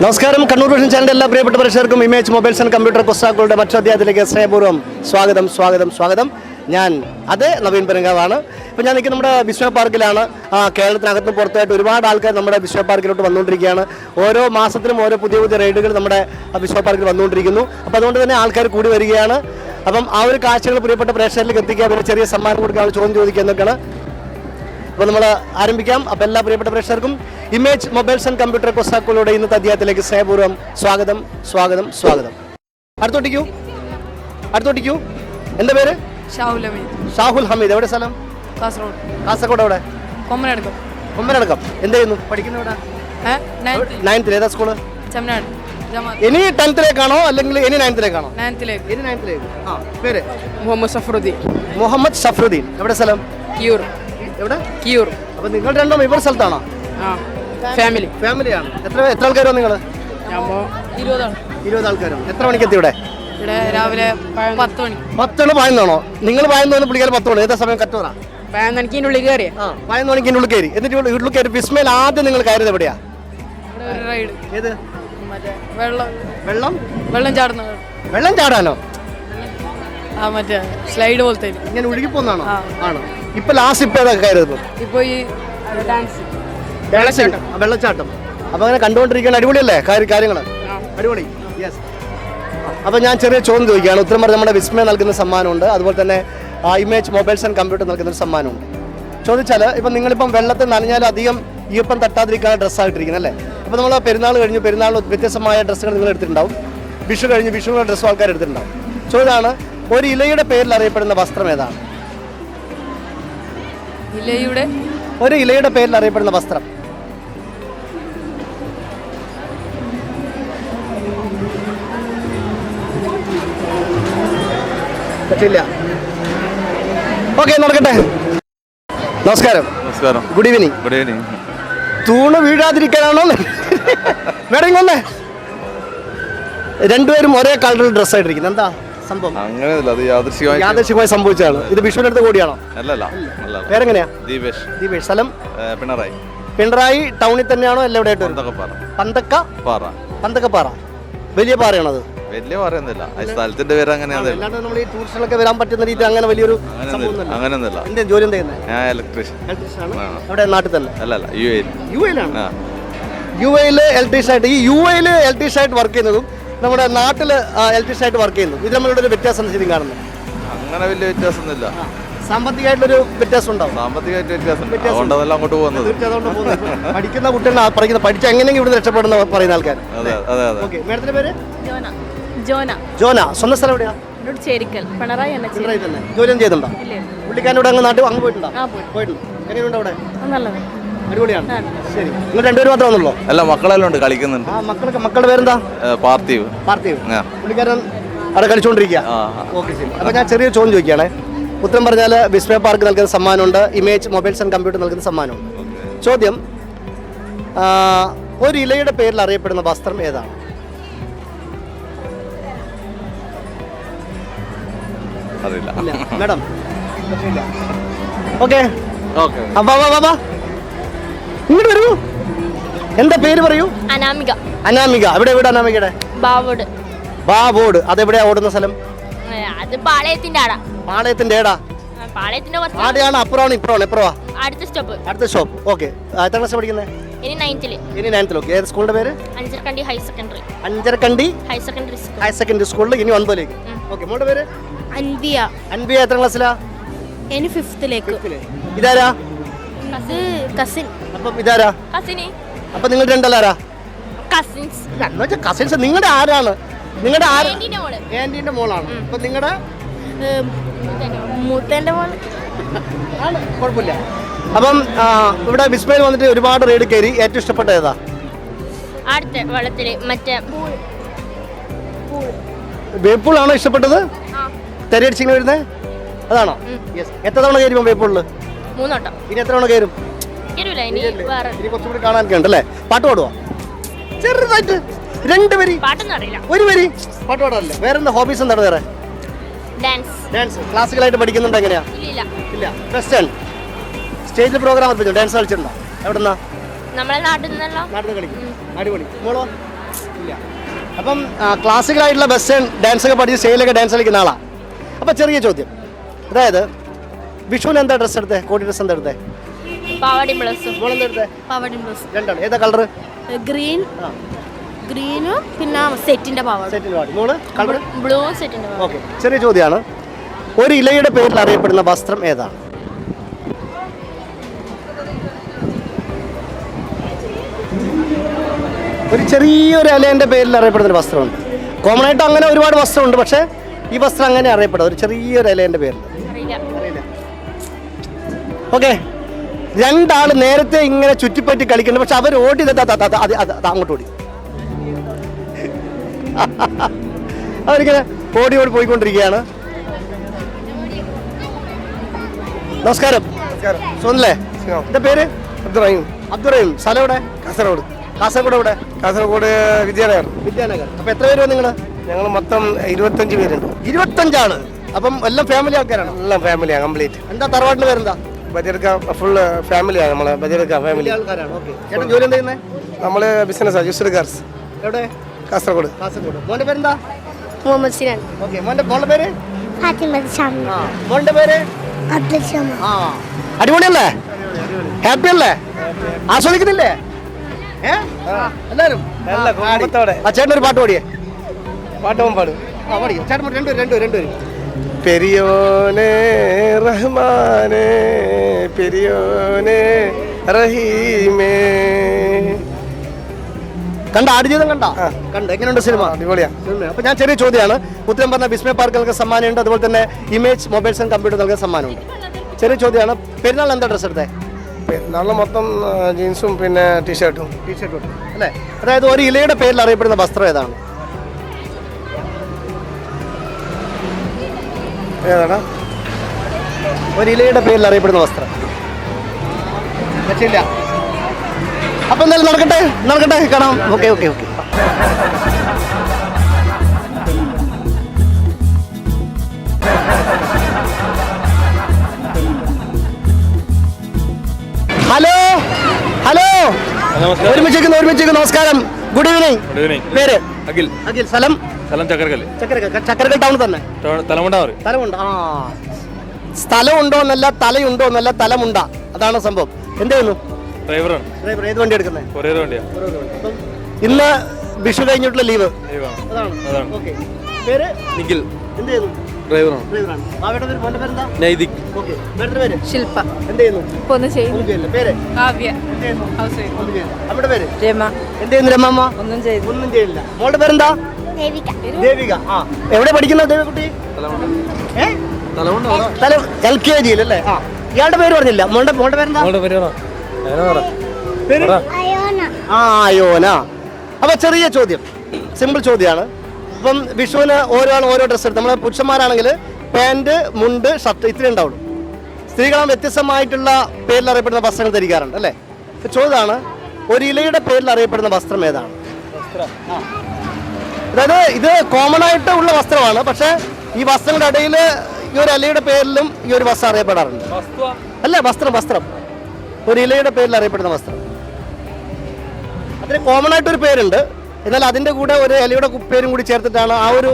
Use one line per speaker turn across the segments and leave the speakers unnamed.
നമസ്കാരം. കണ്ണൂർ വിഷൻ ചാനലിൻ്റെ എല്ലാ പ്രിയപ്പെട്ട പ്രേക്ഷകർക്കും ഇമേജ് മൊബൈൽസ് ആൻഡ് കമ്പ്യൂട്ടർ കൊസ്സാക്കളുടെ മറ്റൊരു അധ്യായത്തിലേക്ക് സ്നേഹപൂർവ്വം സ്വാഗതം. അത് നവീൻ പെരുങ്കാവാണ്. ഇപ്പോൾ ഞാൻ നിൽക്കുന്ന നമ്മുടെ വിസ്മയ പാർക്കിലാണ്. കേരളത്തിനകത്തും പുറത്തായിട്ട് ഒരുപാട് ആൾക്കാർ നമ്മുടെ വിസ്മയ പാർക്കിലോട്ട് വന്നുകൊണ്ടിരിക്കുകയാണ്. ഓരോ മാസത്തിലും ഓരോ പുതിയ റൈഡുകൾ നമ്മുടെ വിസ്മയ പാർക്കിൽ വന്നുകൊണ്ടിരിക്കുന്നു. അപ്പോൾ അതുകൊണ്ട് തന്നെ ആൾക്കാർ കൂടി വരികയാണ്. അപ്പം ആ ഒരു കാഴ്ചകൾ പ്രിയപ്പെട്ട പ്രേക്ഷകരിലേക്ക് എത്തിക്കുക, പിന്നെ ചെറിയ സമ്മാനം കൊടുക്കാനുള്ള ചോദ്യം ചോദിക്കുക എന്നൊക്കെയാണ്. അപ്പോൾ നമ്മൾ ആരംഭിക്കാം. അപ്പോൾ എല്ലാ പ്രിയപ്പെട്ട പ്രേക്ഷകർക്കും ഇമേജ് മൊബൈൽസ് ആൻഡ് കമ്പ്യൂട്ടർ കൊസ്സാക്കളുടെ ഇന്നത്തെ അധ്യായത്തിലേക്ക് സ്നേഹപൂർവ്വം സ്വാഗതം. അടുത്തോട്ടിക്കൂ. എൻ്റെ പേര് ഷാഹുൽ ഹമീദ്. എവിടെ സ്ഥലം? കാസർഗോഡ്. എവിടെ? കൊമ്മനടക്കം. എന്ത് ചെയ്യുന്നു? പഠിക്കുന്ന എവിടെ? 9th. ഏതാ സ്കൂള്? ഇനി 10th-ലേക്കാണോ അല്ലെങ്കിൽ ഇനി 9th-ലേക്കാണോ? 9th-ലേക്ക്. പേര്? മുഹമ്മദ് സഫറുദ്ദീൻ. എവിടെ സ്ഥലം? എവിടെ? കിയൂർ. അപ്പൊ നിങ്ങൾ രണ്ടും ഇവിടെ സ്ഥലത്താണോ? ഫാമിലിയാണ്. എത്ര ആൾക്കാരോ നിങ്ങൾ? 20 ആൾക്കാരോ. എത്ര മണിക്ക് എത്തി ഇവിടെ?
രാവിലെ 10 മണി.
10 മണി പായുന്നതാണോ? നിങ്ങൾ പായുന്ന പിടിക്കാൻ 10 മണി. ഏതാ സമയം? കറ്റോറ.
11 മണിക്കുള്ളിൽ കയറി.
11 മണിക്കുള്ളിൽ കയറി. എന്നിട്ട് ഉള്ളിൽ കയറി വിസ്മയിൽ ആദ്യം നിങ്ങൾ കയറിയത് എവിടെയാ? ഏത്? വെള്ളം ചാടാനോ?
മറ്റേ സ്ലൈഡ് പോലത്തെ
ഇങ്ങനെ ഒഴുകി പോന്നാണോ? ആണ്. ഇപ്പൊ ലാസ്റ്റ് ഇപ്പൊ ഏതാ കയറിയത്?
ഇപ്പൊ ഈ
വെള്ളച്ചാട്ടം. അപ്പൊ അങ്ങനെ കണ്ടുകൊണ്ടിരിക്കുകയാണ്. അടിപൊളിയല്ലേ കാര്യങ്ങൾ? അടിപൊളി. യെസ്. അപ്പൊ ഞാൻ ചെറിയ ചോദ്യം ചോദിക്കുകയാണ്. ഉത്തരം പറഞ്ഞ് നമ്മുടെ വിസ്മയ നൽകുന്ന സമ്മാനമുണ്ട്. അതുപോലെ തന്നെ ഇമേജ് മൊബൈൽസ് ആൻഡ് കമ്പ്യൂട്ടർ നൽകുന്ന സമ്മാനമുണ്ട്. ചോദിച്ചാൽ ഇപ്പം നിങ്ങളിപ്പം വെള്ളത്തിൽ നനഞ്ഞാൽ അധികം ഈർപ്പം തട്ടാതിരിക്കാൻ ഡ്രസ്സായിട്ടിരിക്കുന്നത് അല്ലേ? അപ്പോൾ നമ്മൾ പെരുന്നാൾ കഴിഞ്ഞു. പെരുന്നാളിൽ വ്യത്യസ്തമായ ഡ്രസ്സുകൾ നിങ്ങൾ എടുത്തിട്ടുണ്ടാവും. വിഷു കഴിഞ്ഞ് വിഷുവിനുള്ള ഡ്രസ്സും ആൾക്കാർ എടുത്തിട്ടുണ്ടാവും. ചോദ്യമാണ്, ഒരു ഇലയുടെ പേരിൽ അറിയപ്പെടുന്ന വസ്ത്രം ഏതാണ്? ഒരു ഇലയുടെ പേരിൽ അറിയപ്പെടുന്ന വസ്ത്രം. പറ്റില്ല. ഓക്കെ, നടക്കട്ടെ. നമസ്കാരം. Good evening. തൂണ് വീഴാതിരിക്കാനാണോ? വേണമെങ്കിൽ വന്നേ. രണ്ടുപേരും ഒരേ കളറിൽ ഡ്രസ്സായിട്ടിരിക്കുന്നത് എന്താ സംഭവം? യാദൃശ്ചികമായി സംഭവിച്ചതാണ്. ഇത് വിഷുവിന്റെ അടുത്ത് കൂടിയാണോ? പേരെങ്ങനെയാ? ദീപേഷ്. സ്ഥലം? പിണറായി ടൗണിൽ തന്നെയാണോ? അല്ല എവിടെയായിട്ട്? പന്തക്കപ്പാറ. വലിയ പാറയാണത്?
വലിയ പറയുന്നില്ല, സ്ഥലത്തിന്റെ പേര് അങ്ങനെയാണ്.
നമ്മൾ ഈ ടൂറിസ്റ്റുകളൊക്കെ വരാൻ പറ്റുന്ന രീതി അങ്ങനെ വലിയൊരു
അങ്ങനെയൊന്നുമില്ല.
എന്റെ ജോലി എന്ത് ചെയ്യുന്നത്?
ഞാൻ ഇലക്ട്രീഷ്യൻ.
അവിടെ നാട്ടിൽ തന്നെ?
അല്ല, യു.എയിലാണ്.
യു.എയില് ഇലക്ട്രീഷ്യനായിട്ട്. ഈ യു.എയില് ഇലക്ട്രീഷ്യനായിട്ട് വർക്ക് ചെയ്യുന്നതും നമ്മുടെ നാട്ടില് ഇലക്ട്രീഷ്യനായിട്ട് വർക്ക് ചെയ്യുന്നു, ഇത് നമ്മളുടെ ഒരു വ്യത്യാസം ശരിക്കും കാണുന്നത്?
അങ്ങനെ വലിയ വ്യത്യാസമൊന്നുമില്ല.
സാമ്പത്തികമായിട്ടൊരു വ്യത്യാസം ഉണ്ടാവും.
സാമ്പത്തികമായിട്ട് വ്യത്യാസം അങ്ങോട്ട് പോകുന്നത്.
പഠിക്കുന്ന കുട്ടികൾ പഠിച്ച് എങ്ങനെയെങ്കിലും ഇവിടെ രക്ഷപ്പെടുന്ന പറയുന്ന ആൾക്കാർ. മേഡത്തിന്റെ പേര്? ജോന. സ്വന്തം സ്ഥലം എവിടെയാ?
പിണറായി
തന്നെ. ജോലിയും ചെയ്യുന്നുണ്ടോ? പുള്ളിക്കാരനോട് അങ്ങ് നാട്ടിൽ അങ്ങ് പോയിട്ടുണ്ട്. എങ്ങനെയുണ്ട് അവിടെ? അടിപൊളിയാണ്. ശരി. നിങ്ങൾ രണ്ടുപേരും മാത്രമേ വന്നുള്ളൂ?
അല്ല, മക്കളെല്ലാം ഉണ്ട്, കളിക്കുന്നുണ്ട്.
മക്കളുടെ പേരെന്താ?
പാർത്ഥിവ്.
പുള്ളിക്കാരൻ അവിടെ കളിച്ചുകൊണ്ടിരിക്കുക. ഓക്കെ, ശരി. അപ്പൊ ഞാൻ ചെറിയ ചോദ്യം ചോദിക്കുകയാണേ. ഉത്തരം പറഞ്ഞാൽ വിസ്മയ പാർക്ക് നൽകുന്ന സമ്മാനമുണ്ട്, ഇമേജ് മൊബൈൽസ് ആൻഡ് കമ്പ്യൂട്ടർ നൽകുന്ന സമ്മാനമുണ്ട്. ചോദ്യം, ഒരു ഇലയുടെ പേരിൽ അറിയപ്പെടുന്ന വസ്ത്രം ഏതാണ്? മേഡം? ഓക്കെ, ഇങ്ങോട്ട് വരൂ. എന്താ പേര് പറയൂ? അനാമിക. എവിടെ വീട് അനാമികയുടെ? ബാവോട്. അതെവിടെയാ ഓടുന്ന സ്ഥലം? പാളയത്തിന്റെ ഏടാ? ആടെയാണ്, അപ്പുറമാണ്, ഇപ്പുറമാണ്? എപ്പുറവാ? അടുത്ത സ്റ്റോപ്പ്. ഓക്കെ. എത്ര ക്ലാസ് പഠിക്കുന്നത്? ഇനി 9th. ഓക്കെ. ഏത് സ്കൂളിന്റെ പേര്? അഞ്ചരക്കണ്ടി ഹയർ സെക്കൻഡറി സ്കൂളിൽ ഇനി 9ലേക്ക്. ഓക്കെ. മോളുടെ പേര്? അൻവിയ. എത്ര ക്ലാസ്സിലാ?
5th.
ഇതാരാ? അപ്പം ഇതാരാ? അപ്പൊ നിങ്ങൾ രണ്ടല്ലാരാ? കസിൻസ്. നിങ്ങളുടെ ആരാണ്? നിങ്ങളുടെ ആന്റീന്റെ മോളാണ്. അപ്പൊ നിങ്ങളുടെ
മൂത്തേന്റെ മോള്.
കുഴപ്പമില്ല. അപ്പം ഇവിടെ വിസ്മയിൽ വന്നിട്ട് ഒരുപാട് റൈഡ് കയറി. ഏറ്റവും ഇഷ്ടപ്പെട്ട ഏതാ? വേപ്പൂൾ ആണോ ഇഷ്ടപ്പെട്ടത്? തെരയടിച്ചിങ്ങനെ വരുന്നത് അതാണോ? എത്ര തവണ കയറി വേപ്പൂളില്?
3 വട്ടം.
ഇനി എത്ര തവണ കയറും? ഇനി കുറച്ചുകൂടി കാണാനൊക്കെ ഉണ്ടല്ലേ? പാട്ട് പാടുവോ? ചെറുതായിട്ട് 2 വരി. ഒരു വരി പാട്ട് പാടാറില്ല. വേറെന്താ ഹോബീസ്? എന്താണ് വേറെ? ഡാൻസ്. ക്ലാസിക്കലായിട്ട് പഠിക്കുന്നുണ്ട്? എങ്ങനെയാ? ഇല്ല. വെസ്റ്റേൺ സ്റ്റേജിൽ പ്രോഗ്രാം ഡാൻസ് കളിച്ചിട്ടുണ്ടോ? എവിടെന്നാ?
നമ്മളെ നാട്ടിൽ നിന്നല്ലോ.
നാട്ടിൽ കളിക്കും. അടിപൊളി. മോളോ? അപ്പം ക്ലാസിക്കലായിട്ടുള്ള വെസ്റ്റേൺ ഡാൻസ് ഒക്കെ പഠിച്ച് സ്റ്റേജിലൊക്കെ ഡാൻസ് കളിക്കുന്ന ആളാണ്. അപ്പം ചെറിയ ചോദ്യം, അതായത് വിഷുവിന് എന്താ ഡ്രസ്സ് എടുത്തേ? കോടി ഡ്രസ്സ് എന്താ എടുത്തേ?
പാവാടി ബ്ലൗസും.
മോളെന്താ എടുത്തേ?
പാവാടി ബ്ലൗസ്
രണ്ടാണ്. ഏതാ കളർ?
ഗ്രീനും പിന്നെ സെറ്റിന്റെ പാവാട.
സെറ്റിൽ പാടി. മോള് കളർ?
ബ്ലൂ സെറ്റിന്റെ പാവാട.
ഓക്കെ, ചെറിയ ചോദ്യമാണ്. ഒരു ഇലയുടെ പേരിൽ അറിയപ്പെടുന്ന വസ്ത്രം ഏതാണ്? ഒരു ചെറിയൊരു ഇലേൻ്റെ പേരിൽ അറിയപ്പെടുന്നൊരു വസ്ത്രമുണ്ട്. കോമൺ ആയിട്ട് അങ്ങനെ ഒരുപാട് വസ്ത്രമുണ്ട്, പക്ഷേ ഈ വസ്ത്രം അങ്ങനെ അറിയപ്പെടും, ഒരു ചെറിയൊരു ഇലേൻ്റെ പേരിൽ. അറിയില്ല. ഓക്കെ, രണ്ടാൾ നേരത്തെ ഇങ്ങനെ ചുറ്റിപ്പറ്റി കളിക്കുന്നുണ്ട്, പക്ഷെ അവർ ഓടി അങ്ങോട്ട് ഓടി. അവരിങ്ങനെ ഓടി പോയിക്കൊണ്ടിരിക്കുകയാണ്. നമസ്കാരം. സുഖല്ലേ? എന്താ പേര്? അബ്ദുറഹീം. സ്ഥലം എവിടെ? കാസർഗോഡ്. കാസർഗോഡ് വിദ്യാനഗർ. അപ്പൊ എത്ര പേര് നിങ്ങൾ?
ഞങ്ങൾ മൊത്തം 25 പേരുണ്ട്.
25 അപ്പം എല്ലാം ഫാമിലി ആൾക്കാരാണ്?
എല്ലാം ഫാമിലിയാണ് കംപ്ലീറ്റ്.
എന്താ തറവാട്ടിന്റെ പേരെന്താ?
ബജർക്ക ഫുള്ള് ഫാമിലിയാണ് നമ്മളെ ബജർക്ക ഫാമിലി
ആൾക്കാരാണ്. ഓക്കെ, ചേട്ടൻ ജോലി എന്താ ചെയ്യുന്നത്?
നമ്മള് ബിസിനസ്സാണ് യൂസ്ഡ് കാർസ്.
എവിടെ?
കാസർഗോഡ്.
മോന്റെ പേരെന്താ?
മുഹമ്മദ് സിനാൻ.
ഓക്കെ, മോളുടെ പേര്?
ഫാത്തിമ ഷാമി.
മോന്റെ പേര്?
അബ്ദുൽ ഷമ.
അടിപൊളിയല്ലേ? ഹാപ്പി അല്ലേ? ആസ്വദിക്കുന്നില്ലേ എല്ലാരും? ചേട്ടൻ ഒരു പാട്ട് പാടിയേ.
പാട്ടവും പാടും.
പാടിയോ ചേട്ടൻ? രണ്ടുപേരും.
പെരിയോനെ റഹ്മാനെ പെരിയോനെ റഹീമേ.
കണ്ട ആടുജീവിതം കണ്ട? എങ്ങനെയുണ്ട് സിനിമ?
അടിപൊളിയാണ്.
അപ്പൊ ഞാൻ ചെറിയ ചോദ്യമാണ്. ഉത്തരം പറഞ്ഞ വിസ്മയ പാർക്ക് നൽകുന്ന സമ്മാനമുണ്ട്, അതുപോലെ തന്നെ ഇമേജ് മൊബൈൽസ് ആൻഡ് കമ്പ്യൂട്ടർ നൽകുന്ന സമ്മാനമുണ്ട്. ചെറിയ ചോദ്യമാണ്, പെരുന്നാൾ എന്താ ഡ്രസ്സ് എടുത്തേ?
പെരുന്നാളിന് മൊത്തം ജീൻസും പിന്നെ ടീഷർട്ടും
അല്ലേ? അതായത് ഒരു ഇലയുടെ പേരിൽ അറിയപ്പെടുന്ന വസ്ത്രം ഏതാണ്?
ഏതാടാ?
ഒരു ഇലയുടെ പേരിൽ അറിയപ്പെടുന്ന വസ്ത്രം പറ്റില്ല. അപ്പൊ എന്തായാലും നടക്കട്ടെ, കാണാം. ഓക്കെ. ഹലോ, ഒരുമിച്ച് നമസ്കാരം. Good evening. പേര്?
അഖിൽ.
സ്ഥലം? ചക്കരക്കൽ ടൗൺ തന്നെ. തലമുണ്ട. സ്ഥലമുണ്ടോ എന്നല്ല, തലയുണ്ടോ എന്നല്ല, തലമുണ്ട. അതാണ് സംഭവം. എന്ത് ചെയ്യുന്നു? ഡ്രൈവർ. ഏത് വണ്ടി എടുക്കുന്നത്? ഇന്ന് വിഷു കഴിഞ്ഞിട്ടുള്ള ലീവ് അതാണ്. ഓക്കെ, പേര്?
നിഖിൽ.
എന്ത് ചെയ്യുന്നു? ഡ്രൈവറാണ്. മോന്റെ പേരെന്താ?
നൈതിക്.
ഓക്കെ, പേര്?
ശില്പ.
എന്ത് ചെയ്യുന്നു?
ഒന്നും ചെയ്യില്ല.
പേര്?
കാവ്യ.
എന്ത് ചെയ്യുന്നു? ഒന്നും ചെയ്യില്ല. നമ്മുടെ പേര്?
രമ.
എന്ത് ചെയ്യുന്നു രമമ്മ?
ഒന്നും ചെയ്യില്ല.
മോളുടെ പേരെന്താ? ദേവിക. എവിടെ പഠിക്കുന്ന ദേവികുട്ടി? LKG അല്ലേ? ഇയാളുടെ പേര് പറഞ്ഞില്ല. മോളുടെ പേരെന്താ? അയോന. അപ്പൊ ചെറിയ ചോദ്യം, സിമ്പിൾ ചോദ്യമാണ്. അപ്പം വിഷുവിന് ഓരോ ഡ്രസ്സ് എടുത്ത്, നമ്മളെ പുരുഷന്മാരാണെങ്കിൽ പാൻറ്, മുണ്ട്, ഷർട്ട് ഇത്രയും ഉണ്ടാവുള്ളൂ. സ്ത്രീകളാണ് വ്യത്യസ്തമായിട്ടുള്ള പേരിൽ അറിയപ്പെടുന്ന വസ്ത്രങ്ങൾ ധരിക്കാറുണ്ട് അല്ലേ? ചോദ്യമാണ്, ഒരു ഇലയുടെ പേരിൽ അറിയപ്പെടുന്ന വസ്ത്രം ഏതാണ്? അതായത് ഇത് കോമൺ ആയിട്ട് ഉള്ള വസ്ത്രമാണ്, പക്ഷേ ഈ വസ്ത്രങ്ങളുടെ ഇടയിൽ ഈ ഒരു ഇലയുടെ പേരിലും ഈ ഒരു വസ്ത്രം അറിയപ്പെടാറുണ്ട്. അല്ല, വസ്ത്രം ഒരു ഇലയുടെ പേരിൽ അറിയപ്പെടുന്ന വസ്ത്രം. അതിന് കോമൺ ആയിട്ടൊരു പേരുണ്ട്, എന്നാൽ അതിൻ്റെ കൂടെ ഒരു ഇലയുടെ പേരും കൂടി ചേർത്തിട്ടാണ് ആ ഒരു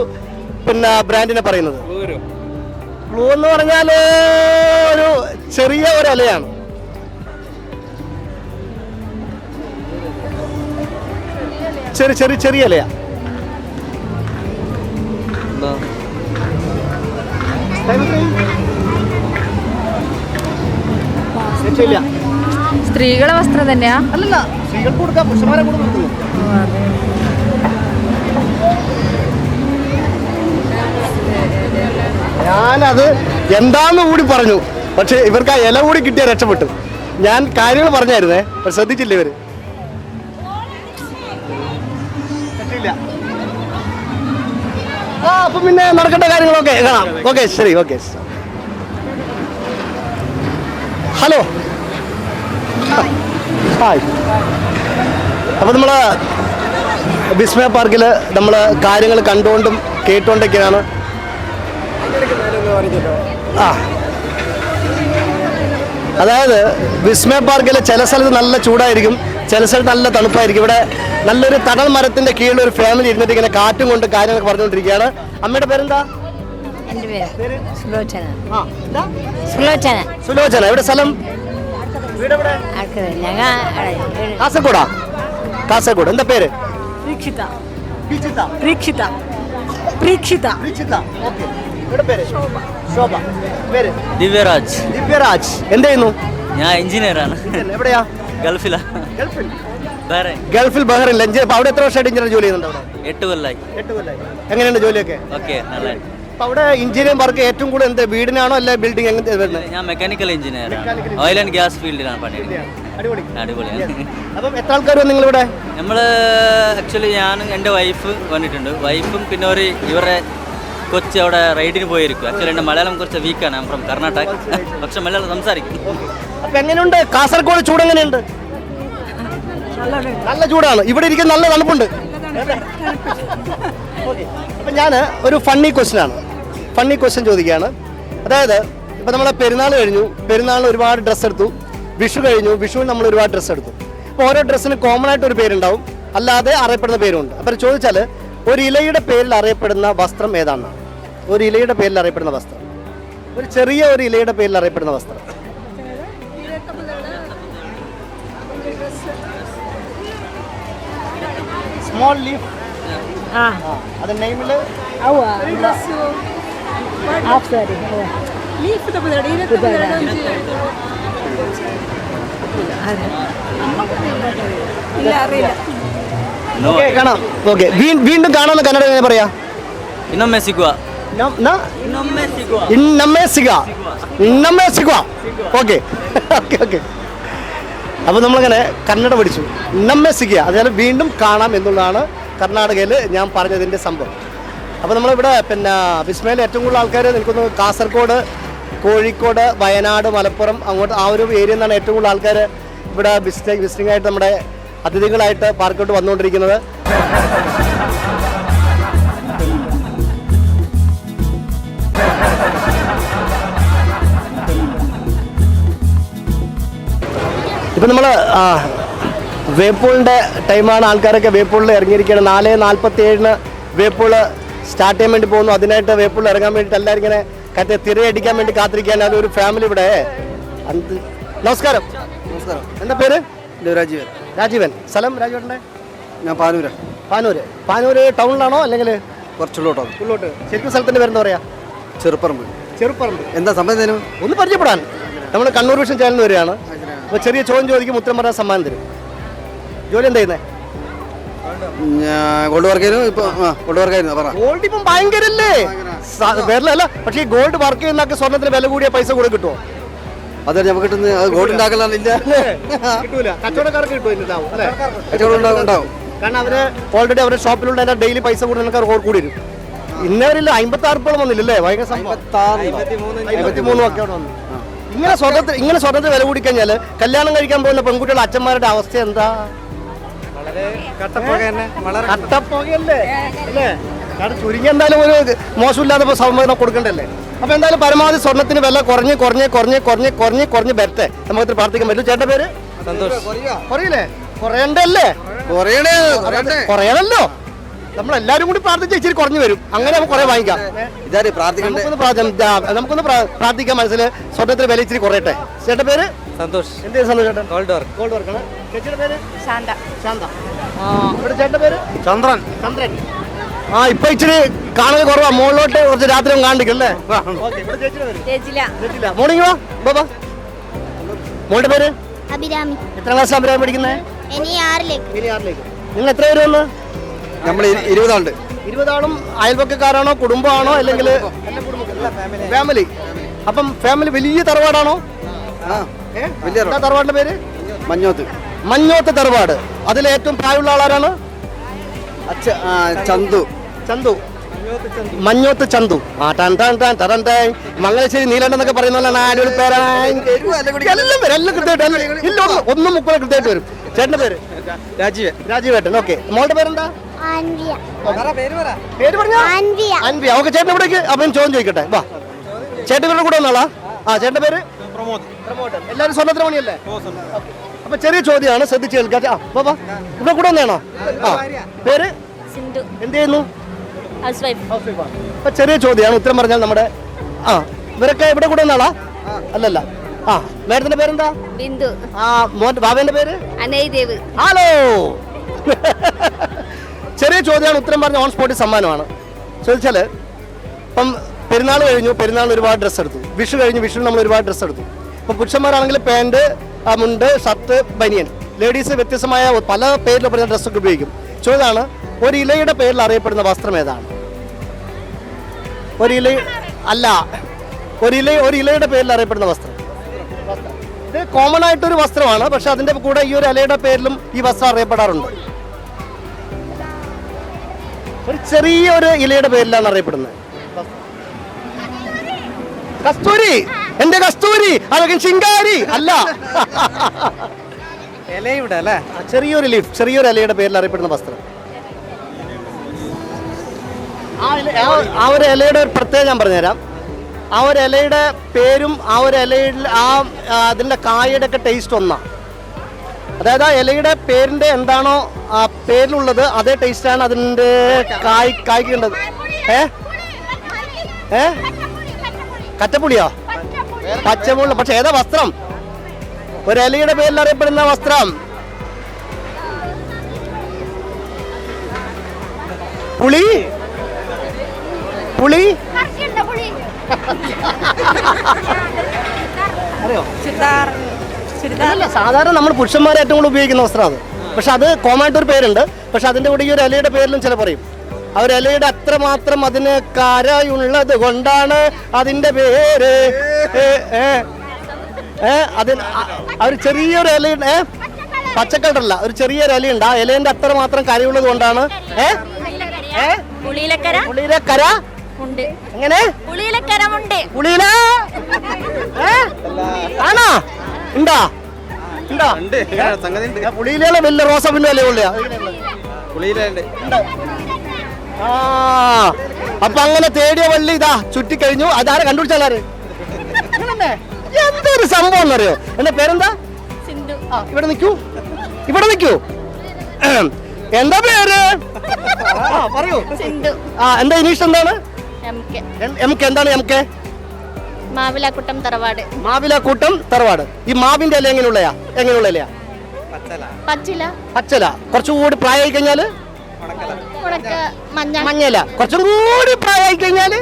ബ്രാൻഡിനെ പറയുന്നത്. ക്ലൂ എന്ന് പറഞ്ഞാൽ ഒരു ചെറിയ ഒരു ഇലയാണ്. ചെറിയ ഇലയാ.
സ്ത്രീകളുടെ വസ്ത്രം തന്നെയാ?
അല്ലല്ല, സ്ത്രീകൾക്ക് കൊടുക്കാം, പുരുഷന്മാരെ കൂടെ കൊടുക്കുന്നു. ഞാനത് എന്താന്ന് കൂടി പറഞ്ഞു, പക്ഷെ ഇവർക്ക് ആ ഇല കൂടി കിട്ടിയ രക്ഷപ്പെട്ടു. ഞാൻ കാര്യങ്ങൾ പറഞ്ഞായിരുന്നേ, പക്ഷെ ശ്രദ്ധിച്ചില്ല ഇവര്. അപ്പൊ പിന്നെ നടക്കേണ്ട കാര്യങ്ങളൊക്കെ കാണാം. ഓക്കെ, ശരി. Okay, hello, hi. അപ്പോൾ നമ്മൾ വിസ്മയ പാർക്കിൽ നമ്മൾ കാര്യങ്ങൾ കണ്ടുകൊണ്ടും കേട്ടുകൊണ്ടൊക്കെയാണ്. അതായത് വിസ്മയ പാർക്കിൽ ചില സ്ഥലത്ത് നല്ല ചൂടായിരിക്കും, ചില സ്ഥലത്ത് നല്ല തണുപ്പായിരിക്കും. ഇവിടെ നല്ലൊരു തണൽ മരത്തിന്റെ കീഴിൽ ഒരു ഫാമിലി ഇരുന്നിട്ട് ഇങ്ങനെ കാറ്റും കൊണ്ട് കാര്യങ്ങളൊക്കെ പറഞ്ഞുകൊണ്ടിരിക്കുകയാണ്. അമ്മയുടെ പേരെന്താ?
എൻ്റെ പേര് സുലോചന.
ആ, എന്താ?
സുലോചന.
സുലോചന. എവിടെ സ്ഥലം? വീട് എവിടെ?
ഞങ്ങൾ
കാസർഗോഡാ? കാസർഗോഡ്. എന്താ പേര്?
പ്രതീക്ഷിത.
ബിജിത.
പ്രതീക്ഷിത. പ്രതീക്ഷിത.
ബിജിത. ഓക്കേ. ഇവിടെ പേര്? ശോഭ. പേര്?
ദിവ്യരാജ്.
ദിവ്യരാജ്. എന്ത് ചെയ്യുന്നു?
ഞാൻ എഞ്ചിനീയറാണ്.
എവിടെയാ?
ഗൾഫിലാ.
ഗൾഫിൽ.
വേറെ
ഗൾഫിൽ ബഹറിൽ. അപ്പൊ അവിടെ എത്ര വർഷമായിട്ട് എഞ്ചിനീയർ ജോലി ചെയ്യുന്നുണ്ട്? അവിടെ
8 കൊല്ലായി.
8 കൊല്ലമായി. എങ്ങനെയുണ്ട് ജോലിയൊക്കെ?
ഓക്കെ, നല്ല.
അപ്പൊ അവിടെ എഞ്ചിനീയറിംഗ് വർക്ക് ഏറ്റവും കൂടുതൽ എന്ത്, വീടിനാണോ അല്ലെ ബിൽഡിംഗ് എങ്ങനെ വരുന്നത്?
ഞാൻ മെക്കാനിക്കൽ എഞ്ചിനീയറാണ്. ഓയിൽ ആൻഡ് ഗ്യാസ് ഫീൽഡിലാണ് പണിയെടുക്കുന്നത്.
അടിപൊളി.
അടിപൊളിയാണ്.
അപ്പം എത്ര ആൾക്കാർ വന്നു നിങ്ങളിവിടെ?
നമ്മൾ ആക്ച്വലി ഞാൻ എൻ്റെ വൈഫ് വന്നിട്ടുണ്ട്. വൈഫും പിന്നെ ഒരു ഇവരുടെ കൊച്ച് അവിടെ റൈഡിന് പോയിരിക്കും. ആക്ച്വലി എൻ്റെ മലയാളം കുറച്ച് വീക്കാണ്. ഞാൻ ഫ്രം കർണാടക, പക്ഷെ മലയാളം സംസാരിക്കും.
അപ്പൊ എങ്ങനെയുണ്ട് കാസർഗോഡ്? ചൂട് എങ്ങനെയുണ്ട്? നല്ല ചൂടാണ്. ഇവിടെ ഇരിക്കുന്ന നല്ല തണുപ്പുണ്ട്. അപ്പൊ ഞാൻ ഒരു ഫണ്ണി ക്വസ്റ്റ്യൻ ചോദിക്കുകയാണ്. അതായത് ഇപ്പൊ നമ്മളെ പെരുന്നാൾ കഴിഞ്ഞു, പെരുന്നാളിന് ഒരുപാട് ഡ്രസ്സ് എടുത്തു. വിഷു കഴിഞ്ഞു, വിഷുവിന് നമ്മൾ ഒരുപാട് ഡ്രസ്സ് എടുത്തു. അപ്പോൾ ഓരോ ഡ്രസ്സിന് കോമൺ ആയിട്ട് ഒരു പേരുണ്ടാവും, അല്ലാതെ അറിയപ്പെടുന്ന പേരുണ്ട്. അപ്പം ചോദിച്ചാൽ ഒരു ഇലയുടെ പേരിൽ അറിയപ്പെടുന്ന വസ്ത്രം ഏതാണ്? ഒരു ഇലയുടെ പേരിൽ അറിയപ്പെടുന്ന വസ്ത്രം, ഒരു ചെറിയ ഒരു ഇലയുടെ പേരിൽ അറിയപ്പെടുന്ന വസ്ത്രം. Small leaf. അത് നെയിമിൽ കാണാം. ഓക്കെ, വീണ്ടും കാണാമെന്ന് കന്നഡ എങ്ങനെ പറയാ?
ಇನ್ನೊಮ್ಮೆ ಸಿಗುವ.
Okay okay okay. അപ്പോൾ നമ്മളങ്ങനെ കന്നഡ പഠിച്ചു. നമ്മെ സിഗിയ, അതായത് വീണ്ടും കാണാം എന്നുള്ളതാണ് കർണാടകയിൽ ഞാൻ പറഞ്ഞതിൻ്റെ സംഭവം. അപ്പോൾ നമ്മളിവിടെ പിന്നെ വിസ്മയിൽ ഏറ്റവും കൂടുതൽ ആൾക്കാർ നിൽക്കുന്നു കാസർഗോഡ്, കോഴിക്കോട്, വയനാട്, മലപ്പുറം, അങ്ങോട്ട് ആ ഒരു ഏരിയയിൽ നിന്നാണ് ഏറ്റവും കൂടുതൽ ആൾക്കാർ ഇവിടെ വിസിറ്റിംഗ് ആയിട്ട് നമ്മുടെ അതിഥികളായിട്ട് പാർക്കോട്ട് വന്നുകൊണ്ടിരിക്കുന്നത്. ഇപ്പം നമ്മൾ വേപ്പൂളിൻ്റെ ടൈമാണ്. ആൾക്കാരൊക്കെ വേപ്പൂളിൽ ഇറങ്ങിയിരിക്കുകയാണ്. 4:47 വേപ്പൂൾ സ്റ്റാർട്ട് ചെയ്യാൻ വേണ്ടി പോകുന്നു. അതിനായിട്ട് വേപ്പൂളിൽ ഇറങ്ങാൻ വേണ്ടിയിട്ട് എല്ലാവരും ഇങ്ങനെ തിരയടിക്കാൻ വേണ്ടി കാത്തിരിക്കുകയാണ്. അതൊരു ഫാമിലി ഇവിടെ. നമസ്കാരം.
നമസ്കാരം.
എന്താ പേര്?
രാജീവൻ.
രാജീവൻ. സ്ഥലം രാജീവൻ്റെ?
ഞാൻ പാനൂര്.
പാനൂര് ടൗണിലാണോ അല്ലെങ്കിൽ
കുറച്ചുള്ളോട്ടോ?
ഉള്ളോട്ട്. ശരിക്കും സ്ഥലത്തിൻ്റെ പേരെന്താ പറയാ?
ചെറുപ്പറമ്പ്. എന്താ സംബന്ധം?
ഒന്ന് പരിചയപ്പെടാൻ. നമ്മൾ കണ്ണൂർ വിഷൻ ചാനലിൽ വരികയാണ്. അപ്പോൾ ചെറിയ ചോദ്യം ചോദിക്കും, ഉത്തരം പറയാൻ സമ്മാനം തരും. ജോലി എന്താ ചെയ്യുന്നത്?
ഗോൾഡ് വർക്കായിരുന്നു.
ഗോൾഡ് ഇപ്പം ഭയങ്കരല്ലേ വേറല്ല. പക്ഷേ ഈ ഗോൾഡ് വർക്ക് ചെയ്യുന്നൊക്കെ സ്വർണ്ണത്തിന് വില കൂടിയ പൈസ കൂടെ കിട്ടുമോ?
അതെ, നമുക്ക് കിട്ടുന്ന ഗോൾഡ് ഉണ്ടാക്കലില്ല.
കിട്ടൂല. കച്ചവടക്കാർക്ക് കിട്ടും.
ഉണ്ടാവും.
കാരണം അവര് ഓൾറെഡി അവരുടെ ഷോപ്പിലുള്ള ഡെയിലി പൈസ കൂടി നിനക്ക് കൂടി വരും. ഇന്നവരില്ല 56 വന്നില്ലല്ലേ? ഭയങ്കര 53 ഒക്കെ അവിടെ വന്നു. ഇങ്ങനെ സ്വർണ്ണത്തിന് വില കൂടി കഴിഞ്ഞാൽ കല്യാണം കഴിക്കാൻ പോകുന്ന പെൺകുട്ടികളുടെ അച്ഛന്മാരുടെ അവസ്ഥ എന്താ? കട്ടപ്പുകയല്ലേ അല്ലേ? കാരണം ചുരുങ്ങി എന്തായാലും ഒരു മോശമില്ലാതെ സമ്മതം കൊടുക്കണ്ടല്ലേ? അപ്പൊ എന്തായാലും പരമാവധി സ്വർണ്ണത്തിന് വില കുറഞ്ഞ് വരട്ടെ. നമുക്ക് പ്രാർത്ഥിക്കാൻ പറ്റും. ചേട്ടന്റെ പേര്?
സന്തോഷ്.
കുറയില്ലേ? കുറയണ്ടല്ലേ? കുറയണല്ലോ. നമ്മളെല്ലാരും കൂടി പ്രാർത്ഥിച്ച ഇച്ചിരി കുറഞ്ഞു വരും. അങ്ങനെ നമുക്ക് കുറെ വാങ്ങിക്കാം. നമുക്കൊന്ന് പ്രാർത്ഥിക്കാം. മനസ്സിൽ സ്വർണ്ണത്തിന് വില ഇച്ചിരി കുറയട്ടെ. ചേട്ടന്റെ പേര്?
സന്തോഷ്.
എന്ത് സന്തോഷ് ചേട്ടൻ?
Gold work.
ഗോൾഡ് വർക്കാണ്. ചേച്ചിയുടെ പേര്?
ശാന്ത.
ഇവിടെ ചേട്ടന്റെ പേര്?
ചന്ദ്രൻ.
ഇപ്പൊ ഇച്ചിരി കാണൽ കുറവാ. മുകളിലോട്ട് കുറച്ച് രാത്രി കാണിക്കല്ലേ? മോർണിംഗ് വാ ബാബാ. മോളുടെ പേര്?
അഭിരാമി.
എത്ര ക്ലാസ് അഭിരാമി പഠിക്കുന്നത്?
ഇനി 6ലേക്ക്.
നിങ്ങൾ എത്ര പേര് വന്ന്?
നമ്മൾ 20 ആളുണ്ട്.
20 ആളും അയൽപക്കക്കാരാണോ കുടുംബമാണോ അല്ലെങ്കിൽ ഫാമിലി? അപ്പം ഫാമിലി വലിയ തറവാടാണോ? എന്താ തറവാടിന്റെ പേര്? മഞ്ഞോത്ത് തറവാട്. അതിൽ ഏറ്റവും പ്രായമുള്ള ആളാരാണ്? ചന്തു. മഞ്ഞോത്ത് ചന്തു. മംഗലശ്ശേരി നീലണ്ടെന്നൊക്കെ പറയുന്ന അടിപൊളി പേരാണ്. എല്ലാം കൃത്യമായിട്ട് ഇല്ല, 1:30 കൃത്യമായിട്ട് വരും. ചേട്ടന്റെ പേര്? രാജീവേട്ടൻ. ഓക്കെ. മോളുടെ പേരെന്താ? പേര് പറഞ്ഞോ? അൻവിയ. ഓക്കെ. ചേട്ടൻ ഇവിടേക്ക് അപ്പം ചോദ്യം ചോദിക്കട്ടെ. വാ, ചേട്ടൻ കൂടെ വന്നാളാ. ചേട്ടന്റെ പേര്? പ്രമോദ്. എല്ലാവരും സ്വർണ്ണത്തിന് പണിയല്ലേ? അപ്പൊ ചെറിയ ചോദ്യമാണ്, ശ്രദ്ധിച്ച് കേൾക്കാം. ആ ബാബാ ഇവിടെ കൂടെ വന്നതാണോ? ആ പേര്
സിന്ധു.
എന്ത് ചെയ്യുന്നു?
House wife.
അപ്പൊ ചെറിയ ചോദ്യമാണ്, ഉത്തരം പറഞ്ഞാൽ നമ്മുടെ ആ ഇവരൊക്കെ ഇവിടെ കൂടെ വന്നാളാ? അല്ലല്ല. ആ മേഡത്തിന്റെ പേരെന്താ?
ബിന്ദു.
ആ മോന്റെ ബാബേന്റെ പേര്?
അനൈദേവ്.
ഹലോ. ചെറിയ ചോദ്യമാണ്, ഉത്തരം പറഞ്ഞ ഓൺ സ്പോട്ടിൽ സമ്മാനമാണ്. ചോദിച്ചാല് ഇപ്പം പെരുന്നാൾ കഴിഞ്ഞു, പെരുന്നാളിന് ഒരുപാട് ഡ്രസ്സ് എടുത്തു. വിഷു കഴിഞ്ഞു, വിഷുവിന് നമ്മൾ ഒരുപാട് ഡ്രസ്സ് എടുത്തു. ഇപ്പം പുരുഷന്മാരാണെങ്കിൽ പാൻറ്, മുണ്ട്, ഷർട്ട്, ബനിയൻ. ലേഡീസ് വ്യത്യസ്തമായ പല പേരിൽ പറയുന്ന ഡ്രസ്സൊക്കെ ഉപയോഗിക്കും. ചോദ്യമാണ്, ഒരു ഇലയുടെ പേരിൽ അറിയപ്പെടുന്ന വസ്ത്രം ഏതാണ്? ഒരു ഇലയുടെ പേരിൽ അറിയപ്പെടുന്ന വസ്ത്രം. ഇത് കോമൺ ആയിട്ടൊരു വസ്ത്രമാണ്, പക്ഷെ അതിന്റെ കൂടെ ഈ ഒരു ഇലയുടെ പേരിലും ഈ വസ്ത്രം അറിയപ്പെടാറുണ്ട്. ഒരു ചെറിയൊരു ഇലയുടെ പേരിലാണ് അറിയപ്പെടുന്നത്. കസ്തൂരി, എന്റെ കസ്തൂരി, അതൊക്കെ ശിങ്കാരി അല്ല.
ഇലയുടെ അല്ലേ?
ചെറിയൊരു ലീഫ്, ചെറിയൊരു ഇലയുടെ പേരിൽ അറിയപ്പെടുന്ന വസ്ത്രം. ആ ഒരു ഇലയുടെ ഒരു പ്രത്യേകത ഞാൻ പറഞ്ഞുതരാം. ആ ഒരു ഇലയുടെ പേരും ആ ഒരു ഇലയിൽ അതിൻ്റെ കായയുടെ ഒക്കെ ടേസ്റ്റ് ഒന്നാണ്. അതായത് ആ ഇലയുടെ പേരിൻ്റെ എന്താണോ ആ പേരിലുള്ളത് അതേ ടേസ്റ്റാണ് അതിൻ്റെ കായ്ക്കേണ്ടത്. കറ്റപ്പുളിയോ? പച്ചമുള്ള. പക്ഷെ ഏതാ വസ്ത്രം? ഒരു ഇലയുടെ പേരിൽ അറിയപ്പെടുന്ന വസ്ത്രം. പുളി. പുളി അറിയോ? അല്ല, സാധാരണ നമ്മൾ പുരുഷന്മാരെ ഏറ്റവും കൂടുതൽ ഉപയോഗിക്കുന്ന വസ്ത്രം അത്. പക്ഷെ അത് കോമായിട്ടൊരു പേരുണ്ട്. പക്ഷെ അതിന്റെ കൂടെ ഈ ഒരു ഇലയുടെ പേരിലും ചില പറയും. ആ ഒരു ഇലയുടെ അത്രമാത്രം അതിന് കരയുള്ളത് കൊണ്ടാണ് അതിന്റെ പേര്. അതിന് ഒരു ചെറിയൊരു ഇലയുണ്ട്, പച്ചക്കളറല്ല, ഒരു ചെറിയൊരു ഇലയുണ്ട്. ആ ഇലേന്റെ അത്രമാത്രം കരയുള്ളത് കൊണ്ടാണ് പുളിയിലക്കര. എങ്ങനെ? പുളിയില ആണോ? ഉണ്ടാ? പുളിയില വലിയ റോസാപ്പിന്റെ വില ഉള്ളയാ? ആ അപ്പൊ അങ്ങനെ തേടിയ വള്ളി ഇതാ ചുറ്റിക്കഴിഞ്ഞു. അതാരെ കണ്ടുപിടിച്ചാലാര്? എന്തൊരു സംഭവം എന്നറിയോ? എന്റെ പേരെന്താ? ആ ഇവിടെ നിൽക്കൂ, ഇവിടെ നിൽക്കൂ. എന്താ പേര്? പറയൂ. ആ എന്താ ഇനീഷ് എന്താണ്? M K. എന്താണ് എം കെ?
മാവിലാക്കൂട്ടം തറവാട്.
മാവിലാക്കൂട്ടം തറവാട്. ഈ മാവിന്റെ ഇല എങ്ങനെയുള്ള ഇലയാ? പച്ചല. കുറച്ചുകൂടി പ്രായമായി കഴിഞ്ഞാല് മഞ്ഞല. കുറച്ചും കൂടി പ്രായമായി കഴിഞ്ഞാല്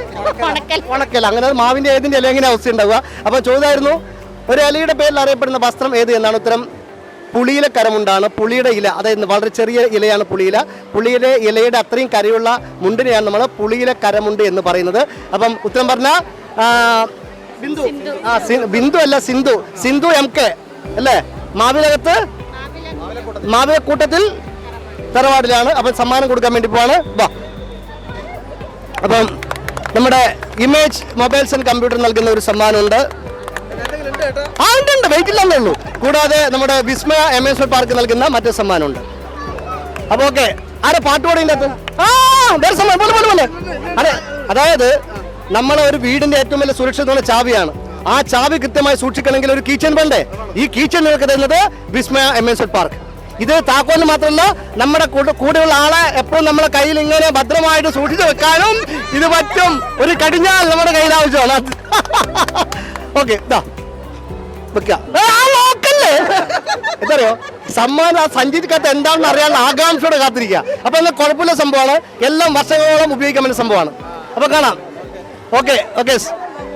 ഉണക്കല. അങ്ങനെ മാവിന്റെ ഏതിന്റെ ഇല എങ്ങനെ അവസ്ഥ ഉണ്ടാവുക? അപ്പൊ ചോദ്യമായിരുന്നു, ഒരു ഇലയുടെ പേരിൽ അറിയപ്പെടുന്ന വസ്ത്രം ഏത് എന്നാണ് ഉത്തരം. പുളിയിലെ കരമുണ്ടാണ്. പുളിയുടെ ഇല, അതായത് വളരെ ചെറിയ ഇലയാണ് പുളിയില. പുളിയിലെ ഇലയുടെ അത്രയും കരയുള്ള മുണ്ടിനെയാണ് നമ്മൾ പുളിയിലെ കരമുണ്ട് എന്ന് പറയുന്നത്. അപ്പം ഉത്തരം പറഞ്ഞ ബിന്ദു. ബിന്ദു അല്ല, സിന്ധു. സിന്ധു എം കെ അല്ലേ? മാവിലക്കൂട്ടത്തിൽ തറവാടിലാണ്. അപ്പം സമ്മാനം കൊടുക്കാൻ വേണ്ടി പോവാണ്. വാ. അപ്പം നമ്മുടെ ഇമേജ് മൊബൈൽസ് ആൻഡ് കമ്പ്യൂട്ടർ നൽകുന്ന ഒരു സമ്മാനമുണ്ട്. ഉണ്ട്, വെയിറ്റ് ഇല്ലെന്നേ ഉള്ളൂ. കൂടാതെ നമ്മുടെ വിസ്മയ അമ്യൂസ്മെന്റ് പാർക്ക് നൽകുന്ന മറ്റൊരു സമ്മാനമുണ്ട്. അപ്പൊ ഓക്കെ, ആരെ പാട്ടുപാടിൻ്റെ അകത്ത്? അതെ, അതായത് നമ്മളെ ഒരു വീടിന്റെ ഏറ്റവും വലിയ സുരക്ഷിതമായ ചാവിയാണ്. ആ ചാവി കൃത്യമായി സൂക്ഷിക്കണമെങ്കിൽ ഒരു കീച്ചൻ വേണ്ടേ? ഈ കീച്ചൻ നിങ്ങൾക്ക് തരുന്നത് വിസ്മയ അമ്യൂസ്മെന്റ് പാർക്ക്. ഇത് താക്കോലിന് മാത്രമല്ല, നമ്മുടെ കൂടെയുള്ള ആളെ എപ്പോഴും നമ്മുടെ കയ്യിൽ ഇങ്ങനെ ഭദ്രമായിട്ട് സൂക്ഷിച്ചു വെക്കാനും ഇത് പറ്റും. ഒരു കടിഞ്ഞാൽ നമ്മുടെ കയ്യിൽ ആവശ്യമാണ്. ഓക്കെ, ഇതാ നോക്കല്ലേ. എന്തറിയോ സമ്മാനം? ആ സഞ്ചരിക്കാത്ത എന്താണെന്ന് അറിയാനുള്ള ആകാംക്ഷയോടെ കാത്തിരിക്കുക. അപ്പൊ എന്നാൽ കുഴപ്പമില്ല സംഭവമാണ്. എല്ലാം വർഷങ്ങളോളം ഉപയോഗിക്കാൻ പറ്റുന്ന സംഭവമാണ്. അപ്പൊ കാണാം. ഓക്കെ.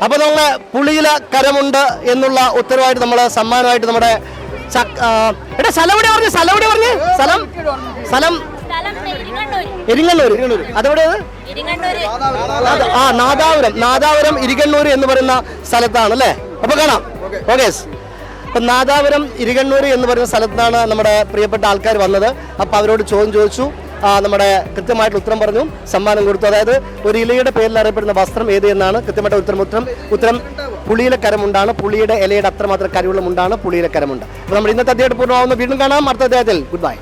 അപ്പൊ നമ്മളെ പുളിയില കരമുണ്ട് എന്നുള്ള ഉത്തരവായിട്ട് നമ്മള് സമ്മാനമായിട്ട് നമ്മുടെ സ്ഥലം ഇരിങ്ങണ്ണൂർ. അതെവിടെയാണ്? നാദാപുരം ഇരിങ്ങണ്ണൂർ എന്ന് പറയുന്ന സ്ഥലത്താണ് അല്ലേ? അപ്പൊ കാണാം. ഓക്കെ. അപ്പൊ നാദാപുരം ഇരിങ്ങണ്ണൂർ എന്ന് പറയുന്ന സ്ഥലത്താണ് നമ്മുടെ പ്രിയപ്പെട്ട ആൾക്കാർ വന്നത്. അപ്പൊ അവരോട് ചോദ്യം ചോദിച്ചു, നമ്മുടെ കൃത്യമായിട്ട് ഉത്തരം പറഞ്ഞു, സമ്മാനം കൊടുത്തു. അതായത് ഒരു ഇലയുടെ പേരിൽ അറിയപ്പെടുന്ന വസ്ത്രം ഏത് എന്നാണ് കൃത്യമായിട്ട് ഉത്തരം പുളിയിലെ കരമുണ്ടാണ്. പുളിയുടെ ഇലയുടെ അത്രമാത്രം കരയുള്ള മുണ്ടാണ് പുളിയിലെ കരമുണ്ട്. അപ്പൊ നമ്മൾ ഇന്നത്തെ അധ്യായം പൂർണ്ണമാവുന്ന. വീണ്ടും കാണാം അടുത്ത അധ്യായത്തിൽ. Good bye.